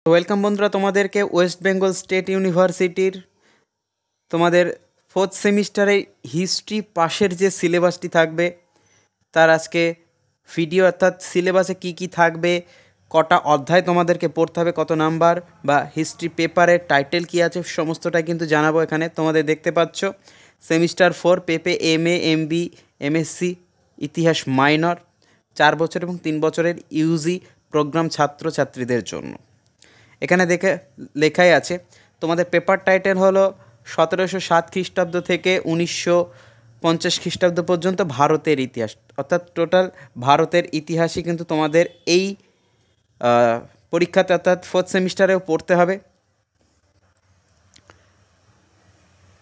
Welcome বন্ধুরা, তোমাদেরকে West Bengal state ইউনিভার্সিটির তোমাদের 4th সেমিস্টারের হিস্ট্রি পাশের যে সিলেবাসটি থাকবে তার আজকে ভিডিও, অর্থাৎ সিলেবাসে কি কি থাকবে, কটা অধ্যায় তোমাদেরকে পড়তে হবে, কত নাম্বার বা হিস্ট্রি পেপারের টাইটেল কী আছে, সমস্তটাই কিন্তু জানাবো। এখানে তোমাদের দেখতে পাচ্ছ সেমিস্টার 4 পেপে MA MB MSc ইতিহাস মাইনর 4 বছর এবং 3 বছরের ইউজি প্রোগ্রাম ছাত্রছাত্রীদের জন্য। এখানে লেখাই আছে তোমাদের পেপার টাইটেল হলো 1707 খ্রিস্টাব্দ থেকে 1950 খ্রিস্টাব্দ পর্যন্ত ভারতের ইতিহাস, অর্থাৎ টোটাল ভারতের ইতিহাসই কিন্তু তোমাদের এই পরীক্ষাতে অর্থাৎ 4th সেমিস্টারেও পড়তে হবে।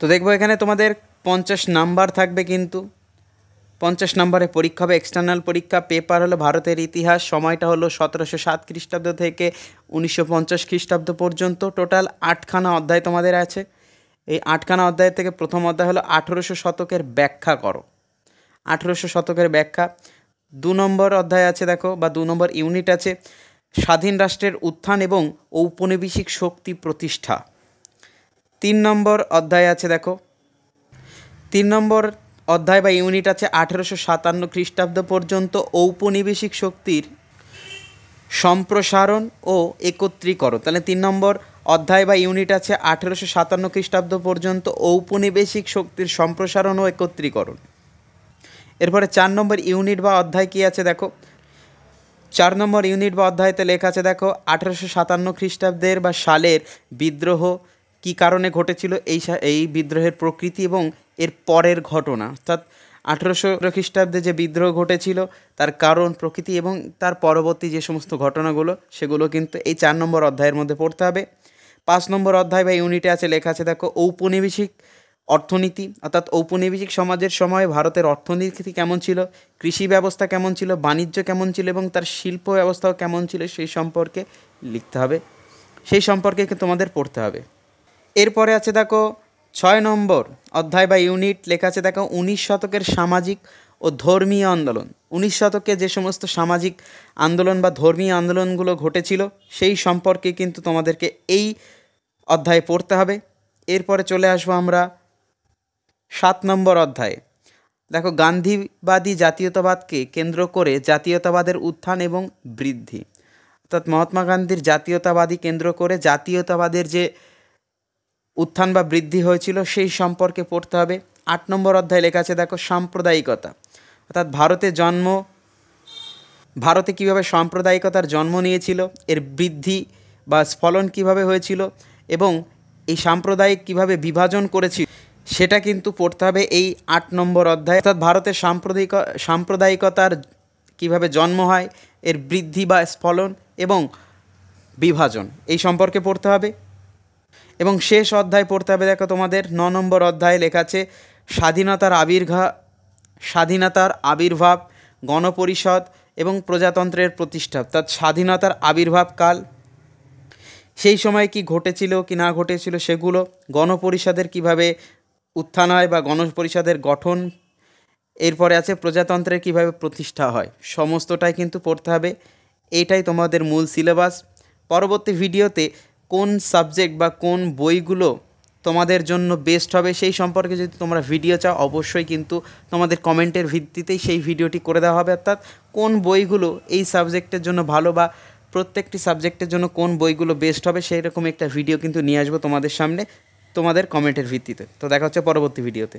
তো দেখবো এখানে তোমাদের 50 নাম্বার থাকবে, কিন্তু 50 নম্বরের পরীক্ষা হবে, এক্সটার্নাল পরীক্ষা। পেপার হলো ভারতের ইতিহাস, সময়টা হলো 1707 খ্রিস্টাব্দ থেকে 1950 খ্রিস্টাব্দ পর্যন্ত। টোটাল 8খানা অধ্যায় তোমাদের আছে। এই 8খানা অধ্যায় থেকে প্রথম অধ্যায় হলো 1800 শতকের ব্যাখ্যা করো। 1800 শতকের ব্যাখ্যা। 2 নম্বর অধ্যায় আছে দেখো, বা 2 নম্বর ইউনিট আছে স্বাধীন রাষ্ট্রের উত্থান এবং ঔপনিবেশিক শক্তি প্রতিষ্ঠা। 3 নম্বর অধ্যায় আছে দেখো, 3 নম্বর অধ্যায় বা ইউনিট আছে 1857 খ্রিস্টাব্দ পর্যন্ত ঔপনিবেশিক শক্তির সম্প্রসারণ ও একত্রীকরণ। তাহলে 3 নম্বর অধ্যায় বা ইউনিট আছে 1857 খ্রিস্টাব্দ পর্যন্ত ঔপনিবেশিক শক্তির সম্প্রসারণ ও একত্রীকরণ। এরপরে 4 নম্বর ইউনিট বা অধ্যায় কী আছে দেখো, 4 নম্বর ইউনিট বা অধ্যায়তে লেখা আছে দেখো 1857 খ্রিস্টাব্দের বা সালের বিদ্রোহ কী কারণে ঘটেছিল, এই বিদ্রোহের প্রকৃতি এবং এর পরের ঘটনা, অর্থাৎ 1800 খ্রিস্টাব্দে যে বিদ্রোহ ঘটেছিল তার কারণ, প্রকৃতি এবং তার পরবর্তী যে সমস্ত ঘটনাগুলো সেগুলো কিন্তু এই 4 নম্বর অধ্যায়ের মধ্যে পড়তে হবে। 5 নম্বর অধ্যায় বা ইউনিটে আছে লেখা আছে দেখো ঔপনিবেশিক অর্থনীতি, অর্থাৎ ঔপনিবেশিক সমাজের সময় ভারতের অর্থনীতি কেমন ছিল, কৃষি ব্যবস্থা কেমন ছিল, বাণিজ্য কেমন ছিল এবং তার শিল্প ব্যবস্থাও কেমন ছিল সেই সম্পর্কে লিখতে হবে, সেই সম্পর্কে তোমাদের পড়তে হবে। এরপরে আছে দেখো 6 নম্বর অধ্যায় বা ইউনিট লেখা আছে দেখো 19 শতকের সামাজিক ও ধর্মীয় আন্দোলন। 19 শতকে যে সমস্ত সামাজিক আন্দোলন বা ধর্মীয় আন্দোলনগুলো ঘটেছিল সেই সম্পর্কে কিন্তু তোমাদেরকে এই অধ্যায়ে পড়তে হবে। এরপরে চলে আসবো আমরা 7 নম্বর অধ্যায়ে। দেখো গান্ধীবাদী জাতীয়তাবাদকে কেন্দ্র করে জাতীয়তাবাদের উত্থান এবং বৃদ্ধি, অর্থাৎ মহাত্মা গান্ধীর জাতীয়তাবাদী কেন্দ্র করে জাতীয়তাবাদের যে উত্থান বা বৃদ্ধি হয়েছিল সেই সম্পর্কে পড়তে হবে। 8 নম্বর অধ্যায় লেখা আছে দেখো সাম্প্রদায়িকতা, অর্থাৎ ভারতে কীভাবে সাম্প্রদায়িকতার জন্ম নিয়েছিল, এর বৃদ্ধি বা স্ফলন কীভাবে হয়েছিল এবং এই সাম্প্রদায়িক কীভাবে বিভাজন করেছিল সেটা কিন্তু পড়তে হবে এই 8 নম্বর অধ্যায়। অর্থাৎ ভারতের সাম্প্রদায়িকতার কীভাবে জন্ম হয়, এর বৃদ্ধি বা স্ফলন এবং বিভাজন এই সম্পর্কে পড়তে হবে। এবং শেষ অধ্যায় পড়তে হবে দেখো তোমাদের 9 নম্বর অধ্যায়ে লেখা আছে স্বাধীনতার আবির্ভাব, গণপরিষদ এবং প্রজাতন্ত্রের প্রতিষ্ঠা, অর্থাৎ স্বাধীনতার আবির্ভাবকাল, সেই সময় কি ঘটেছিল কি না ঘটেছিল সেগুলো, গণপরিষদের কিভাবে উত্থান হয় বা গণপরিষদের গঠন, এরপরে আছে প্রজাতন্ত্রের কিভাবে প্রতিষ্ঠা হয়, সমস্তটাই কিন্তু পড়তে হবে। এইটাই তোমাদের মূল সিলেবাস। পরবর্তী ভিডিওতে কোন সাবজেক্ট বা কোন বইগুলো তোমাদের জন্য বেস্ট হবে সেই সম্পর্কে যদি তোমরা ভিডিও চাও অবশ্যই কিন্তু তোমাদের কমেন্টের ভিত্তিতেই সেই ভিডিওটি করে দেওয়া হবে, অর্থাৎ কোন বইগুলো এই সাবজেক্টের জন্য ভালো বা প্রত্যেকটি সাবজেক্টের জন্য কোন বইগুলো বেস্ট হবে সেই রকম একটা ভিডিও কিন্তু নিয়ে আসবো তোমাদের সামনে তোমাদের কমেন্টের ভিত্তিতে। তো দেখা হচ্ছে পরবর্তী ভিডিওতে।